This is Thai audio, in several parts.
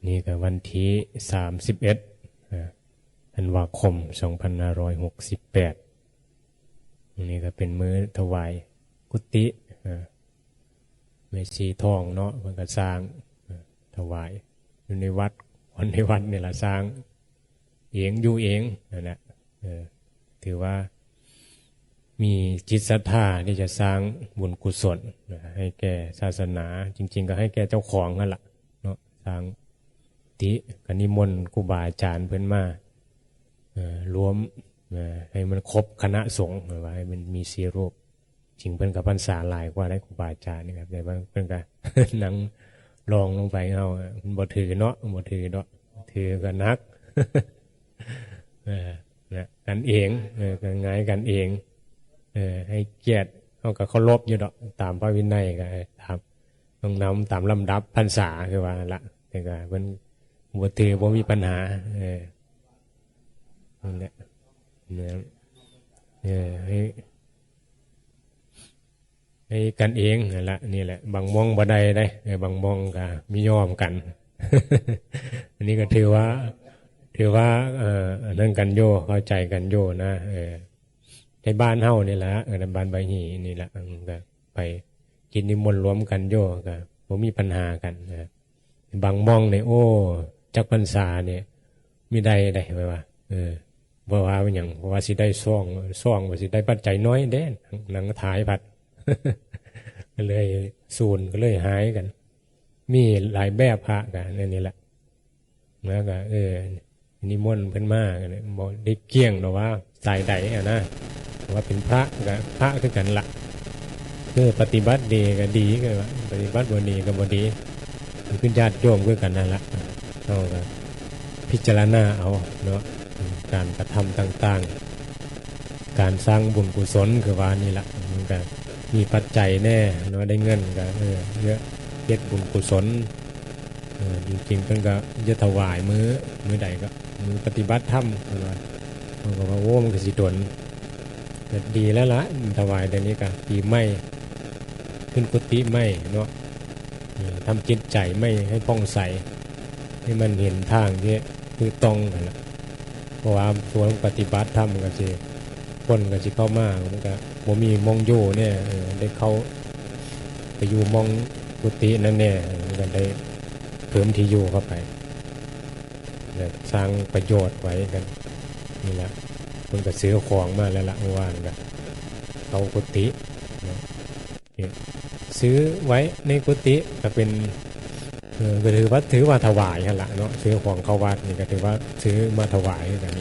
นี่ก็วันที่31ธันวาคม2568นี่ก็เป็นมื้อถวายกุฏิแม่ชีทองเนาะมันก็สร้างถวายอยู่ในวัดคนในวัดนี่แหละสร้างเองอยู่เองนั่นแหละถือว่ามีจิตศรัทธาที่จะสร้างบุญกุศลให้แก่ศาสนาจริงๆก็ให้แก่เจ้าของนั่นแหละเนาะสร้างติกนิมนต์ครูบาอาจารย์เพิ่นมารวมให้มันครบคณะสงฆ์ว่าให้มันมี4 รูปจริงเพิ่นกับพรรษาหลายกว่าได้ครูบาอาจารย์นี่ครับแต่ว่าเพิ่นก็ นั่งลองลงไปเอามันบ่ถือเนาะบ่ถือเนาะถือก็นัก นะกันเองกันง่ายกันเองให้เกียรติเขาก็เคารพอยู่ดอกตามพระวินัยก็ต้องนำตามลำดับพรรษาคือว่าละแต่ก็เพิ่นบ่ถือบ่มีปัญหานั่นแหละให้กันเองนั่นละนี่แหละบางมองบ่ได้ได้บางมองก็มียอมกัน อันนี้ก็ถือว่านั่นกันโยเข้าใจกันโยนะในบ้านเฮานี่แหละในบ้านใบหีนี่แหละก็ไปกินนิมนต์รวมกันโยก็บ่มีปัญหากันนะบางมองเนี่ยโอ้จักพรรษาเนี่ยมีได้ไว้ว่าบ่ว่าเป็นหยังเพราะว่าสิได้ซ่องว่าสิได้ปัจจัยน้อยเด้หนังถ่ายผัด ก็เลยสูญก็เลยหายกันมีหลายแบบพระกันนี่แหละแล้วก็นิมนต์เพิ่นมาบ่ได้เกี่ยงหรอกว่าสายใดนะว่าเป็นพระกับพระคือกันละคือปฏิบัติดีก็ดีก็ว่าปฏิบัติบ่ดีก็บ่ดีคือญาติโยมคือกันนั่นละเอาก็พิจารณาเอาเนาะการกระทำต่างๆการสร้างบุญกุศลคือว่านี่ละมันก็มีปัจจัยแน่เนาะได้เงินก็เยอะเฮ็ดบุญกุศลจริงๆเพิ่นก็จะถวายมื้อใดก็มื้อปฏิบัติธรรมเพิ่นว่าโอ้มันก็สิตนก็ดีแล้วล่ะถวายเดี๋ยวนี้ก็ปีใหม่ขึ้นกุฏิใหม่เนาะทำจิตใจไม่ให้ผ่องใสให้มันเห็นทางที่คือตรงนั่นแหละเพราะว่าส่วนปฏิบัติธรรมก็สิคนก็สิเข้ามามันก็บ่มีมองอยู่เนี่ยได้เข้าไปอยู่มองกุฏินั่นแน่มันก็ได้เพิ่มที่อยู่เข้าไปสร้างประโยชน์ไว้กันนี่แหละคนก็ซื้อของมาแล้วละเมื่อวานก็เอากุฏิซื้อไว้ในกุฏิก็เป็นก็ถือว่าถวายกันละเนาะซื้อของเข้าวัดนี่ก็ถือว่าซื้อมาถวายกัน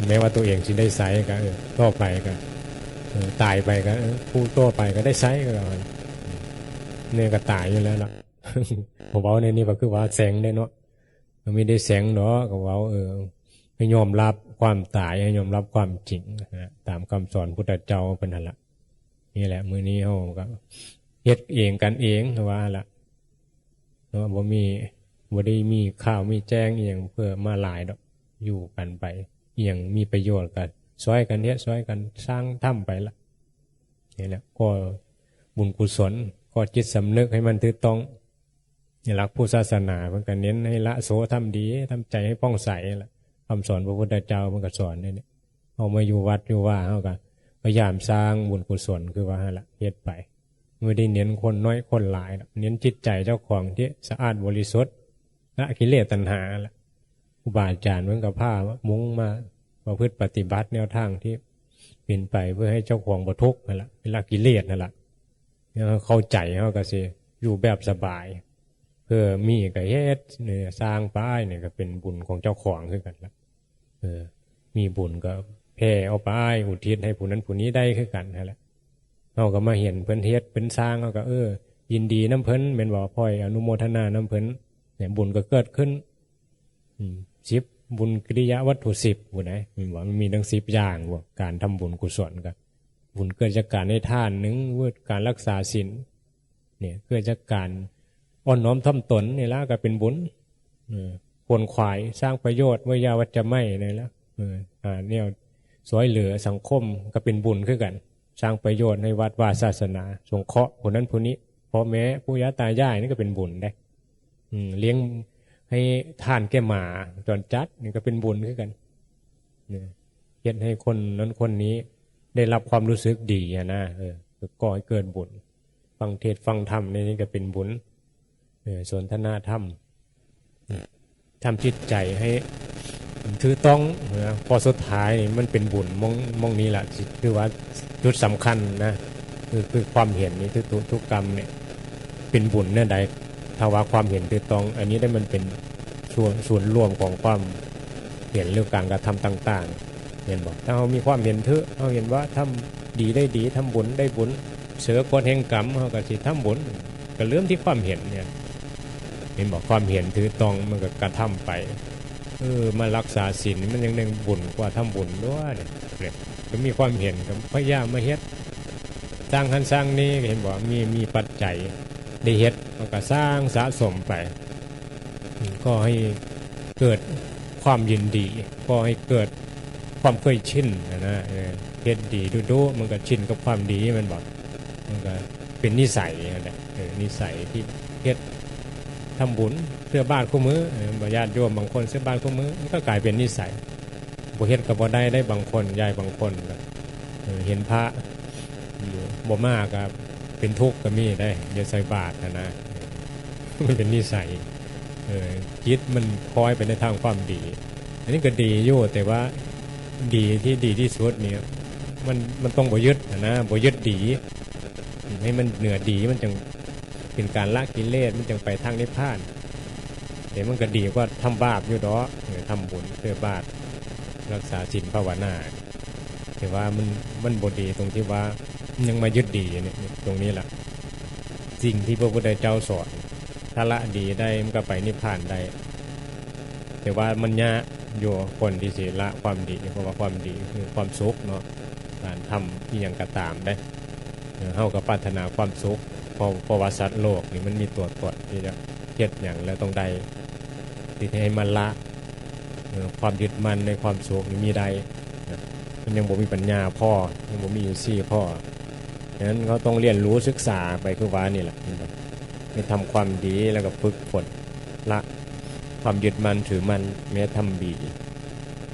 แม้ว่าตัวเองสิได้ใช้ก็ต่อไปก็ตายไปก็ผู้ต่อไปก็ได้ใช้ก็เนี่ยก็ตายอยู่แล้วล่ะ ผมเอาในนี้ก็คือว่าแสงได้เนาะไม่ได้แสงเนาะก็ว่าให้ยอมรับความตายให้ยอมรับความจริงนะตามคำสอนพุทธเจ้าเป็นนั่นละนี่แหละมื้อนี้เฮาก็เฮ็ดเองกันเองว่าละเนาะบ่ได้มีข้าวมีแจ้งอีหยังเพื่อมาหลายดอกอยู่กันไปอีหยังมีประโยชน์ก็ช่วยกันเฮ็ดช่วยกันสร้างทำไปละนี่แหละก็บุญกุศลก็จิตสำนึกให้มันถูกต้องหลักพุทธศาสนาเพิ่นก็เน้นให้ละโสทำดีทำใจให้ผ่องใสล่ะคำสอนพระพุทธเจ้าเพิ่นก็สอนนี่เอามาอยู่วัดอยู่ว่าเฮาก็พยายามสร้างบุญกุศลคือว่าหั่นล่ะเฮ็ดไปไม่ได้เน้นคนน้อยคนหลายเน้นจิตใจเจ้าของที่สะอาดบริสุทธิ์ละกิเลสตัณหาล่ะครูบาอาจารย์เพิ่นก็พามุ่งมาประพฤติปฏิบัติแนวทางที่เป็นไปเพื่อให้เจ้าของบ่ทุกข์นั่นล่ะเป็นละกิเลสนั่นล่ะเข้าใจเฮาก็สิอยู่แบบสบายเพื่อมีก็เฮ็ดเนี่ยสร้างป้ายเนี่ยก็เป็นบุญของเจ้าของคือกันละมีบุญก็แผ่เอาป้ายอุทิศให้ผู้นั้นผู้นี้ได้คือกันนั่นแหละเฮาก็มาเห็นเพิ่นเฮ็ดเป็นสร้างเฮาก็ยินดีนำเพิ่นแม่นบ่พ่อยอนุโมทนานำเพิ่นเนี่ยบุญก็เกิดขึ้น10บุญกิริยาวัตถุ10บ่ได้แม่นบ่มันมีทั้ง10อย่างบ่การทำบุญกุศลก็บุญเกิดจากการให้ทาน1การรักษาศีลเนี่ยเกิดจากการอ่อนน้อมถ่อมตนนี่ละก็เป็นบุญควรขวายสร้างประโยชน์วิยาวัจจะไม่นี่ละเนี่ยสวยเหลือสังคมก็เป็นบุญคือกันสร้างประโยชน์ในวัดวาศาสนาสงเคราะห์คนนั้นผู้นี้พ่อแม่ปู่ย่าตายายนี่ก็เป็นบุญได้เลี้ยง ให้ทานแก่หมาจรจัดนี่ก็เป็นบุญคือกันเนี่ยเฮ็ดให้คนนั้นคนนี้ได้รับความรู้สึกดีนะก่อให้เกิดบุญฟังเทศฟังธรรมนี่ก็เป็นบุญสนทนาธรรมทำจิตใจให้ถือต้องพอสุดท้ายมันเป็นบุญมองนี้แหละคือว่าจุดสำคัญนะคือความเห็นนี้ทุกกรรมเนี่ยเป็นบุญเนี่ยใดถ้าว่าความเห็นถือต้องอันนี้ได้มันเป็นส่วนรวมของความเห็นเรื่องการกระทำต่างๆเห็นบอกถ้าเรามีความเห็นถือเราเห็นว่าทำดีได้ดีทำบุญได้บุญเสือกฎแห่งกรรมเขาก็สิทำบุญก็เริ่มที่ความเห็นเนี่ยเห็นบอกความเห็นถือต้องมันก็กระทำไปมารักษาศีลมันยังบุญกว่าทำบุญด้วยเนี่ยก็มีความเห็นกับพยายามมาเฮ็ดสร้างหันสร้างนี้เห็นบอกมีปัจจัยได้เฮ็ดมันก็สร้างสะสมไปก็ให้เกิดความยินดีก็ให้เกิดความเคยชินนะเฮ็ดดีดูมันก็ชินกับความดีมันบอกมันก็เป็นนิสัยนะนิสัยที่เฮ็ดทำบุญเสื้อบ้านคู่มือญาติโยมบางคนเสื้อบ้านคู่มือมันก็กลายเป็นนิสัยบ่เฮ็ดก็บ่ได้บางคนยายบางคนเห็นพระอยู่บ่มากก็เป็นทุกข์ก็มีได้อย่าใส่บาตรนะมันเป็นนิสัยจิตมันคอยไปในทางความดีอันนี้ก็ดีอยู่แต่ว่าดีที่ดีที่สุดเนี่ยมันต้องบ่ยึดนะบ่ยึดดีให้มันเหนือดีมันจึงเป็นการละกิเลสมันจึงไปทางนิพพานเดี๋ยวมันก็ดีกว่าทำบาปอยู่ดอกทำบุญเพื่อบาปรักษาศีลภาวนาแต่ว่ามันบ่ดีตรงที่ว่ายังมายึดดีเนี่ยตรงนี้แหละสิ่งที่พระพุทธเจ้าสอนถ้าละดีได้มันก็ไปนิพพานได้แต่ว่ามันยากอยู่คนที่สิละความดีเพราะว่าความดีคือความสุขเนาะการทำที่ยังกระตามได้เฮาก็ปรารถนาความสุขเพราะว่าสัตว์โลกนี่มันมีตัวตนที่จะเฮ็ดอย่างแล้วต้องได้ที่ให้มันละความยึดมั่นในความสุขนี่มีได้มันยังบ่มีปัญญาพ่อยังบ่มีอินทรีย์พ่อฉะนั้นเขาต้องเรียนรู้ศึกษาไปคือว่านี่แหละให้ทำความดีแล้วก็ฝึกฝนละความยึดมั่นถือมั่นแม้ทำดี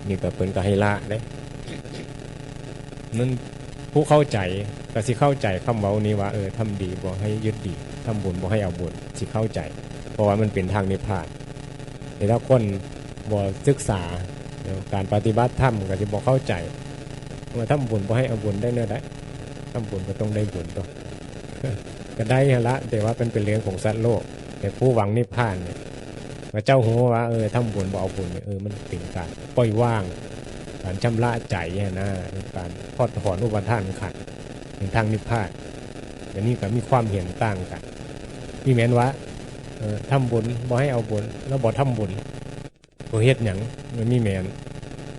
นี่ก็เพิ่นก็ให้ละเด้นั้นผู้เข้าใจก็สิเข้าใจคำเว้านี้ว่าทำดีบ่ให้ยึดดีทำบุญบ่ให้เอาบุญสิเข้าใจเพราะว่ามันเป็นทางนิพพานแต่ถ้าคนบ่ศึกษาการปฏิบัติธรรมก็สิบ่เข้าใจว่าทำบุญบ่ให้เอาบุญได้เนื้อได้ทำบุญก็ต้องได้บุญตัวก็ได้ละแต่ว่าเป็นเรื่องของสัตว์โลกแต่ผู้หวังนิพพานเนี่ยพระเจ้าหัวว่าทำบุญบ่เอาบุญเนี่ยมันเป็นการปล่อยว่างการชำระใจนะการทอดถอนอุปทานขันธ์ในทางนิพพานอย่างนี้ก็มีความเห็นต่างกันมีแม้นว่าทำบุญบ่ให้เอาบุญแล้วบ่ทำบุญตัวเฮ็ดหยังมันมีแม้น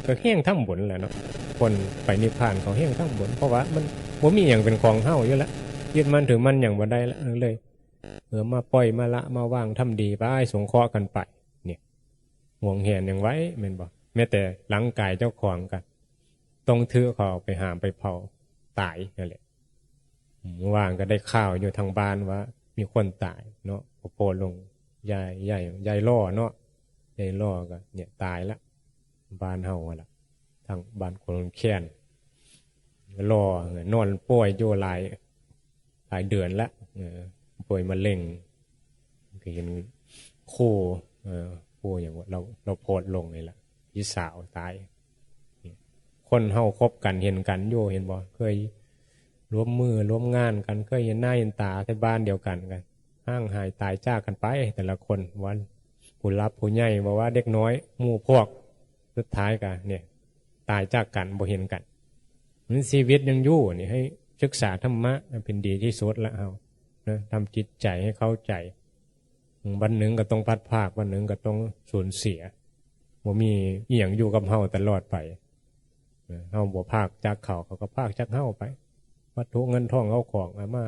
ก็แห้งทำบุญแหละเนาะคนไปนิพพานเขาแห้งทำบุญเพราะว่ามันบ่มีอย่างเป็นของเฮาอยู่แล้วยึดมันถือมันอย่างบ่ได้แล้วเลยมาปล่อยมาละมาว่างทำดีไปสงเคราะห์กันไปเนี่ยห่วงแหนอย่างไว้แม่นบ่แม้แต่หลังกายเจ้าของกันต้องถือเขาไปหามไปเผาตายนั่นแหละว่างก็ได้ข่าวอยู่ทางบ้านว่ามีคนตายเนาะโพลงยายล่อเนาะยายล่อก็เนี่ยตายละบ้านเฮาล่ะทางบ้านคนแค้นล่อนอนป่วยอยู่หลายเดือนละป่วยมะเร็งก็เห็นคู่อย่างว่าเราโพสลงนี่แหละพี่สาวตายคนเฮาคบกันเห็นกันโยเห็นบ่เคยร่วมมือร่วมงานกันเคยเห็นหน้าเห็นตาที่บ้านเดียวกันห่างหายตายจากกันไปแต่ละคนวันผู้รับผู้ใหญ่บอกว่าเด็กน้อยหมู่พวกสุดท้ายกันเนี่ยตายจากกันบ่เห็นกันมันชีวิตยังอยู่นี่ให้ศึกษาธรรมะเป็นดีที่สุดละเอานะทำจิตใจให้เข้าใจวันหนึ่งก็ต้องพัดภาควันหนึ่งก็ต้องสูญเสียบ่มีอีหยังอยู่กับเฮาตลอดไปเฮาบ่ภาคจากเขาก็ภาคจากเฮาไปวัตถุเงินทองเอาของมา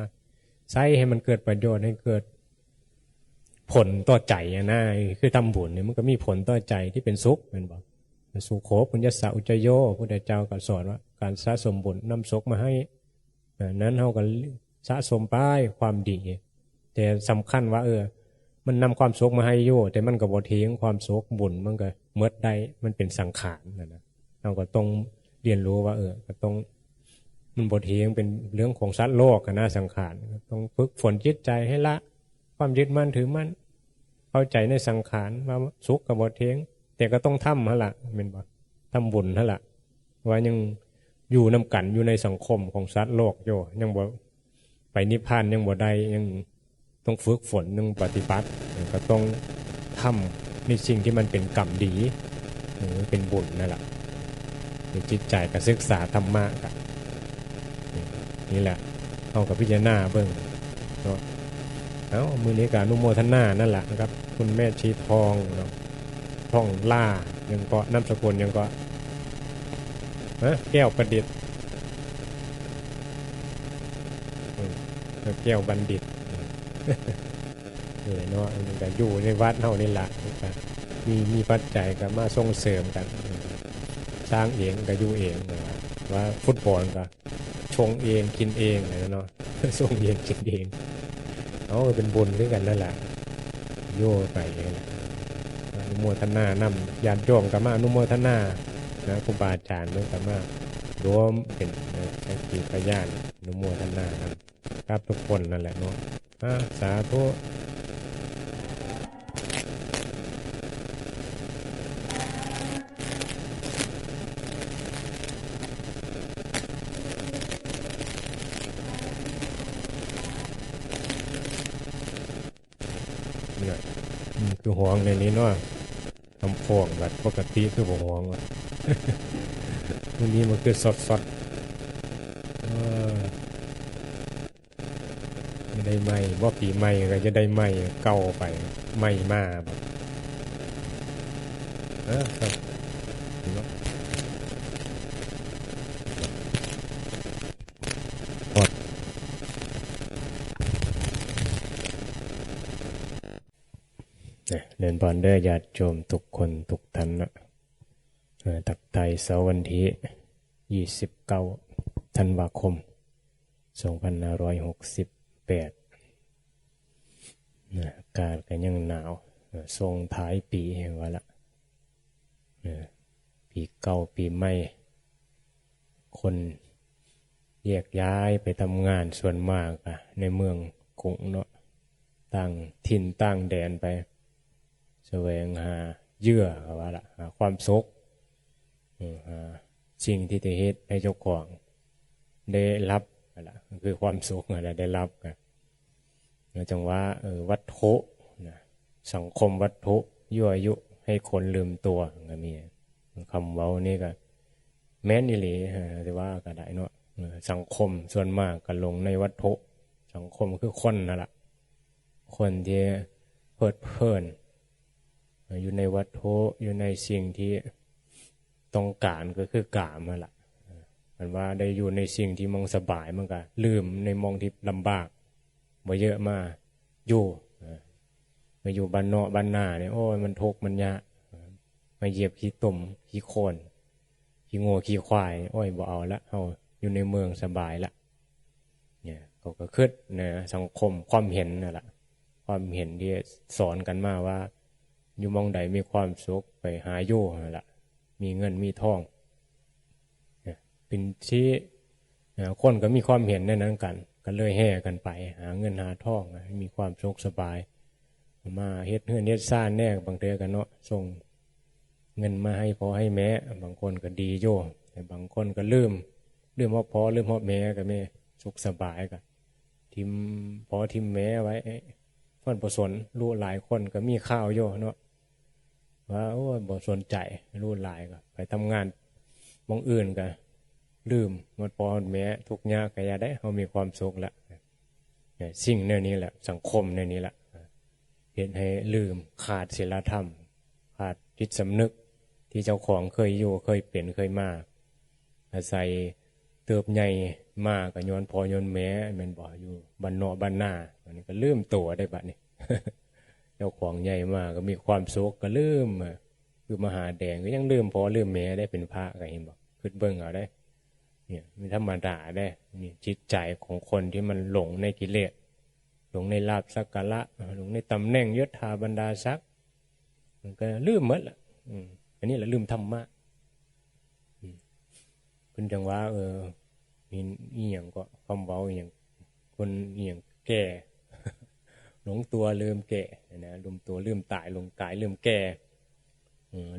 ใช้ให้มันเกิดประโยชน์ให้เกิดผลต่อใจนะคือทำบุญเนี่ยมันก็มีผลต่อใจที่เป็นสุขแม่นบ่สุโขปุญญสะอุจโยพระพุทธเจ้าก็สอนว่าการสะสมบุญนำสุขมาให้นั้นเฮาก็สะสมไปความดีแต่สำคัญว่า มันนำความสุขมาให้โยแต่มันก็บ่ทิ้งความสุขบุญมันก็เมดได้มันเป็นสังขารนะเราก็ต้องเรียนรู้ว่าก็ต้องมันบ่ทิ้งเป็นเรื่องของสัตว์โลกนะสังขารต้องฝึกฝนจิตใจให้ละความยึดมั่นถือมั่นเข้าใจในสังขารว่าสุขกับบ่ทิ้งแต่ก็ต้องทำหั่นล่ะแม่นบ่ทำบุญหั่นล่ะว่ายังอยู่นำกันอยู่ในสังคมของสัตว์โลกโยยังบ่ไปนิพพานยังบ่ได้ยังต้องฝึกฝนต้องปฏิบัติก็ต้องทำในสิ่งที่มันเป็นกรรมดีเป็นบุญนั่นแหละในจิตใจก็ศึกษาธรรมะกันนี่แหละเอากับพิจารณาเบิ่งเนาะเอามือนี้ก็อนุโมทนานั่นแหละนะครับคุณแม่ชีทองเนาะท่องล่ายังก็นามสกุลยังก็แก้วประดิษฐ์แก้วบัณฑิตนี่เนาะมันก็อยู่ในวัดเฮานี่แหละมีปัจจัยก็มาส่งเสริมกันสร้างเองก็อยู่เองว่าฟุตบอลก็ชงเองกินเองอะไรเนาะส่งเองกินเองเอาเป็นบุญด้วยกันนั่นแหละโย่ไปอนุโมทนานำญาติโยมก็มาอนุโมทนานะครูบาอาจารย์ด้วยกันมารวมเป็นสักขีพยานอนุโมทนาครับทุกคนนั่นแหละเนาะสาธุคือห่วงในนี้เนาะทำฟองแบบปกติคือบ่ห่วงว่ะวันนี้มันคือสดไม่ได้ไหมว่าปีใหม่ก็จะได้ไหมเก่าไปไหมมาแบบครับเดินบอลเด้อญาติโยมทุกคนทุกท่านนะตักไทยเสาร์วันที่29 ธันวาคม 2568อากาศก็ยังหนาวส่งท้ายปีว่าละปีเก่าปีใหม่คนแยกย้ายไปทำงานส่วนมากในเมืองกรุงเนาะต่างถิ่นต่างแดนไปแสวงหาเยื่อว่าละหาความสุขสิ่งที่จะเฮ็ดให้เจ้าของได้รับอะไรคือความสุขอะไรได้รับกันจังว่าวัตถุนะสังคมวัตถุยั่วยุให้คนลืมตัวก็มีคำเว้านี่ก็แม้นอีหลีแต่ว่าก็ได้เนาะสังคมส่วนมากก็ลงในวัตถุสังคมคือคนนั่นแหละคนที่เพลิดเพลินอยู่ในวัตถุอยู่ในสิ่งที่ต้องการก็คือกามนั่นแหละมันว่าได้อยู่ในสิ่งที่มองสบายมันก็ลืมในมองที่ลำบากบ่เยอะมาอยู่มาอยู่บ้านนอกบ้านหน้าเนี่ยโอ้ยมันทุกข์มันยากมาเหยียบขี้ตุ่มขี้โคลนขี้งัวขี้ควายโอ้ยบ่เอาละเอาอยู่ในเมืองสบายละเนี่ยก็คิดเนี่ยสังคมความเห็นนั่นแหละความเห็นที่สอนกันมาว่าอยู่มองใดมีความสุขไปหาอยู่นั่นแหละมีเงินมีทองเป็นที่คนก็มีความเห็นในนั้นกันก็เลยแห่กันไปหาเงินหาทองมีความสุขสบายมาเฮ็ดเฮือนเฮ็ดซ่านแน่บางเทื่อกันเนาะส่งเงินมาให้พ่อให้แม่บางคนก็ดีโย่แต่บางคนก็ลืมว่าพ่อลืมว่าแม่ก็ไม่สุขสบายก็ทิมพ่อทิมแม่ไว้เพิ่นบ่สนรู้หลายคนก็มีข่าวโย่เนาะว่าโอ้บ่สนใจรู้หลายก็ไปทำงานมองอื่นก็ลืมหมดพ่อหมดแม่ทุกข์ยากก็อย่าได้เฮามีความสุขละสิ่งแนวนี้แหละสังคมแนวนี้แหละเฮ็ดให้ลืมขาดศีลธรรมขาดจิตสำนึกที่เจ้าของเคยอยู่เคยเป็นเคยมาอาศัยเติบใหญ่มาก็ย้อนพ่อย้อนแม่แม่นบ่อยู่บ้านนอกบ้านหน้าอันนี้ก็ลืมตัวได้บัดนี้ เจ้าของใหญ่มาก็มีความสุขก็ลืมคือมหาแดงก็ยังลืมพ่อลืมแม่ได้เป็นพระก็เห็นบ่คิดเบิ่งเอาได้เนี่ยมีธรรมดาได้นี่จิตใจของคนที่มันหลงในกิเลส หลงในลาภสักการะหลงในตำแหน่งยศถาบรรดาศักดิ์มันก็ลืมหมดละอันนี้แหละลืมธรรมะคุณจังว่ามีอีหยังก็คำเว้าอีหยังคนอีหยังแก่หลงตัวลืมแก่นะลืมตัวลืมตายหลงกายลืมแก่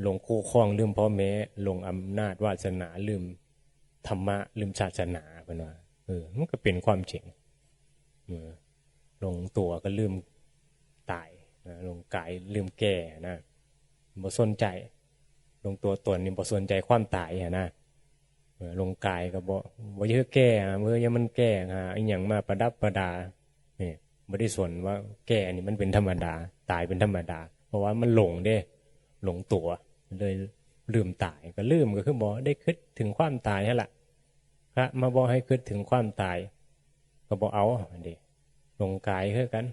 หลงคู่ครองลืมพ่อแม่หลงอำนาจวาสนาลืมธรรมะลืมศาสนาเป็นว่ามันก็เป็นความจริงหลงตัวก็ลืมตายหลงกายลืมแก่นะบ่สนใจหลงตัวตนนี่บ่สนใจความตายนะหลงกายก็บ่เยอะแก่เมื่อยังมันแก่อีหยังมาประดับประดานี่บ่ได้สนว่าแก่นี่มันเป็นธรรมดาตายเป็นธรรมดาเพราะว่ามันหลงเด้หลงตัวเลยลืมตายก็ลืมก็คือบ่ได้คิดถึงความตายนั่นล่ะพระมาบอกให้คิดถึงความตายก็บ่เอาเด้หลงกายคือกัน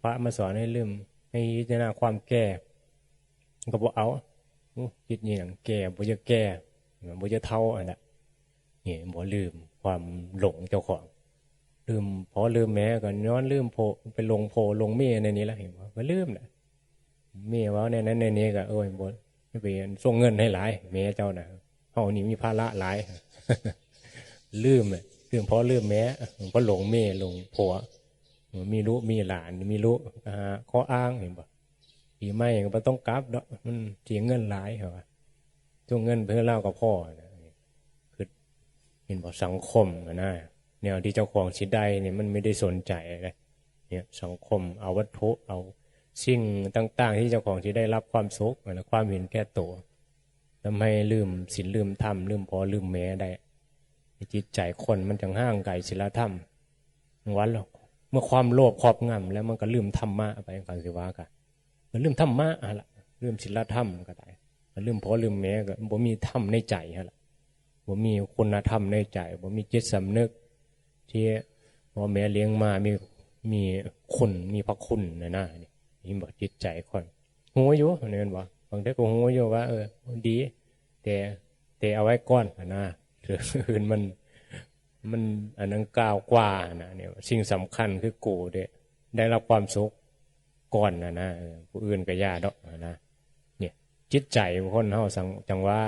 พระมาสอนให้ลืมให้พิจารณาความแก่ก็บ่เอาคิดอย่างแก่บ่จะแก่บ่จะเท่าอันน่ะนี่บ่ลืมความหลงเจ้าของลืมพอลืมแม้ก็ย้อนลืมโพไปลงโพลงเมียในนี้แล้วเห็นบ่ก็ลืมน่ะเมียว่าในนั้นในนี้ก็บ่ไปส่งเงินให้หลายเมียเจ้าน่ะเฮานี่มีภาระหลายลืมพอลืมแม้เพราะหลงเมียหลงผัวมีลูกมีหลานมีลูกข้ออ้างเห็นบ่ปีใหม่ก็บ่ต้องกลับดอกมันเสียเงินหลายเหรอส่งเงินเพื่อเล่ากับพ่อนะคือเห็นบ่สังคมนะแนวที่เจ้าของสิได้เนี่ยมันไม่ได้สนใจเลยเนี่ยสังคมเอาวัตถุเอาสิ่งต่างๆที่เจ้าของสิได้รับความสุขและความเห็นแก่ตัวทำให้ลืมศีลลืมธรรมลืมพอลืมแม้ได้จิตใจคนมันจังห่างไกลศีลธรรมวันหรอกเมื่อความโลภครอบงำแล้วมันก็ลืมธรรมะไปกันสิว่ากันมันลืมธรรมะอะล่ะลืมศีลธรรมก็ได้ลืมพอลืมแม้ก็บ่มีธรรมในใจฮะล่ะบ่มีคุณธรรมในใจบ่มีจิตสำนึกที่พ่อแม่เลี้ยงมามีคุณมีพระคุณนะนี่บ่จิตใจคนฮู้อยู่นี่มันบ่บางทีก็ฮู้อยู่ว่าดีแต่เอาไว้ก่อนนะอื่นมันอันนั้นก้าวกว่านะเนี่ยสิ่งสำคัญคือกูได้รับความสุขก่อนนะผู้อื่นก็ย่าดอกนะเนี่ยจิตใจคนเฮาจังว่า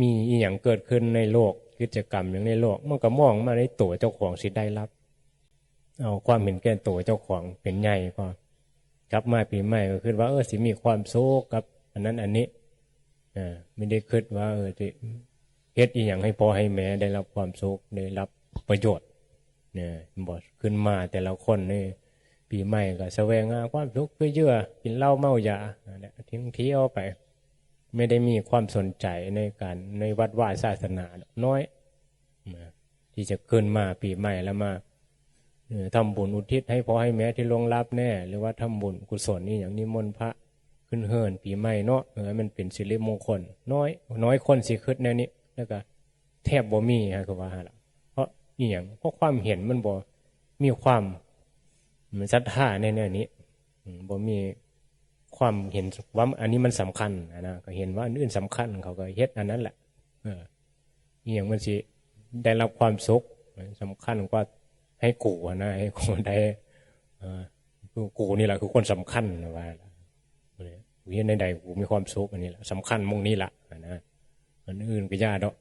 มีอีหยังเกิดขึ้นในโลกกิจกรรมอย่างในโลกมันก็มองมาในตัวเจ้าของสิได้รับเอาความเห็นแก่ตัวเจ้าของเป็นใหญ่ก็กลับมาปีใหม่ก็คิดว่าสิมีความสุขกับอันนั้นอันนี้ไม่ได้คิดว่าสิเฮ็ดอีหยังให้พ่อให้แม่ได้รับความสุขได้รับประโยชน์เนี่ยบ่ขึ้นมาแต่ละคนนี่ปีใหม่ก็แสวงหาความสุขเพื่อเยื่อกินเหล้าเมายาทิ้งเที่ยวไปไม่ได้มีความสนใจในวัดว่าศาสนาน้อยที่จะขึ้นมาปีใหม่แล้วมาทำบุญอุทิศให้พ่อให้แม่ที่ล่วงลับแน่หรือว่าทำบุญกุศลนี่อย่างนิมนต์พระขึ้นเฮิรนปีใหม่เนาะมันเป็นสิริมงคลน้อยคนสิคิดแนวนี้แล้วก็แทบบ่มีฮะคือว่าล่ะเพราะอีหยังเพราะความเห็นมันบ่มีความศรัทธาในแนวนี้บ่มีความเห็นว่าอันนี้มันสำคัญนะก็เห็นว่าอันอื่นสำคัญเขาก็เฮ็ดอันนั้นแหละอีหยังมันสิได้รับความสุขสำคัญกว่าให้กูนะให้คนได้กูนี่แหละคือคนสำคัญนะว่าวิญญาณใดกูมีความสุขอันนี้แหละสำคัญมงนี้ละนะอันอื่นก็ยากดอก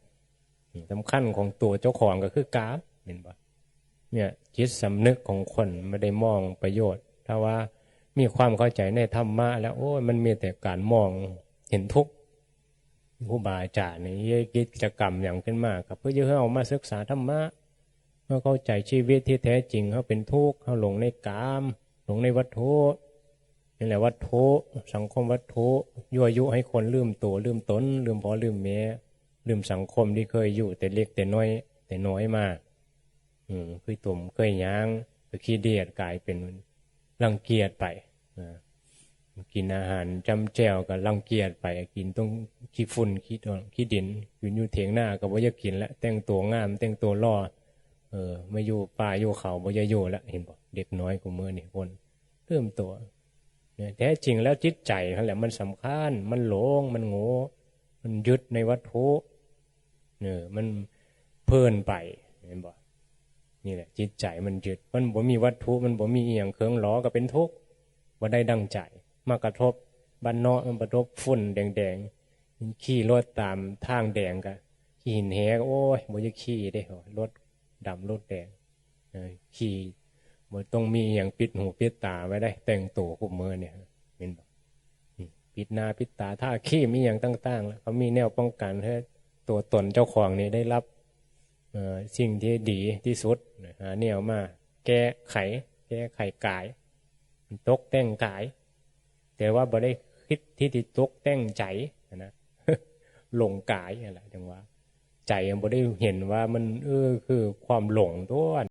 สำคัญของตัวเจ้าของก็คือกราฟเห็นปะเนี่ยจิตสำนึกของคนไม่ได้มองประโยชน์ถ้าว่ามีความเข้าใจในธรรมะแล้วมันมีแต่การมองเห็นทุกข์ผู้บาอาจารย์นี่กิจกรรมอย่างขึ้นมาครับเพื่อจะให้เอามาศึกษาธรรมะเมื่อเข้าใจชีวิตที่แท้จริงเขาเป็นทุกข์เขาหลงในกามหลงในวัตถุนี่แหละวัตถุสังคมวัตถุยั่วยุให้คนลืมตัวลืมตนลืมพ่อลืมแม่ลืมสังคมที่เคยอยู่แต่เล็กแต่น้อยมาคือตุ่มเคยย่างคือขี้เดียดกลายเป็นรังเกียจไปกินอาหารจำแจ่วก็รังเกียจไปกินต้องขี้ฝุ่นขี้ดินอยู่เถียงหน้าก็บ่อยากกินแล้วแต่งตัวงามแต่งตัวล่อมาอยู่ป่าอยู่เขาบ่อยากอยู่แล้วเห็นบ่เด็กน้อยกว่ามื้อนี่คนเริ่มตัวแท้จริงแล้วจิตใจนั่นแหละมันสำคัญมันหลงมันโง่มันยึดในวัตถุมันเพลินไปเห็นบ่ นี่แหละจิตใจมันยึดมันบ่มีวัตถุมันบ่มีอีหยังเครื่องล้อก็เป็นทุกข์บ่ได้ดังใจมากระทบบ้านนอกมันกระทบฝุ่นแดงๆขี่รถตามทางแดงก็ขี่หินแหก็โอ้ยบ่จะขี่ได้รถดำรถแดงขี่บ่ต้องมีอย่างปิดหูปิดตาไว้ได้แต่งตัวคุมมือเนี่ยเป็นปิดหน้าปิดตาถ้าขี้มีอย่างต่างๆแล้วเขามีแนวป้องกันให้ตัวตนเจ้าของนี่ได้รับสิ่งที่ดีที่สุดหาแนวมาแก้ไขกายตกแต่งกายแต่ว่าบ่ได้คิดที่ตกแต่งใจนะ หลงกายอะไรจังว่าใจยังบ่ได้เห็นว่ามันคือความหลงตัว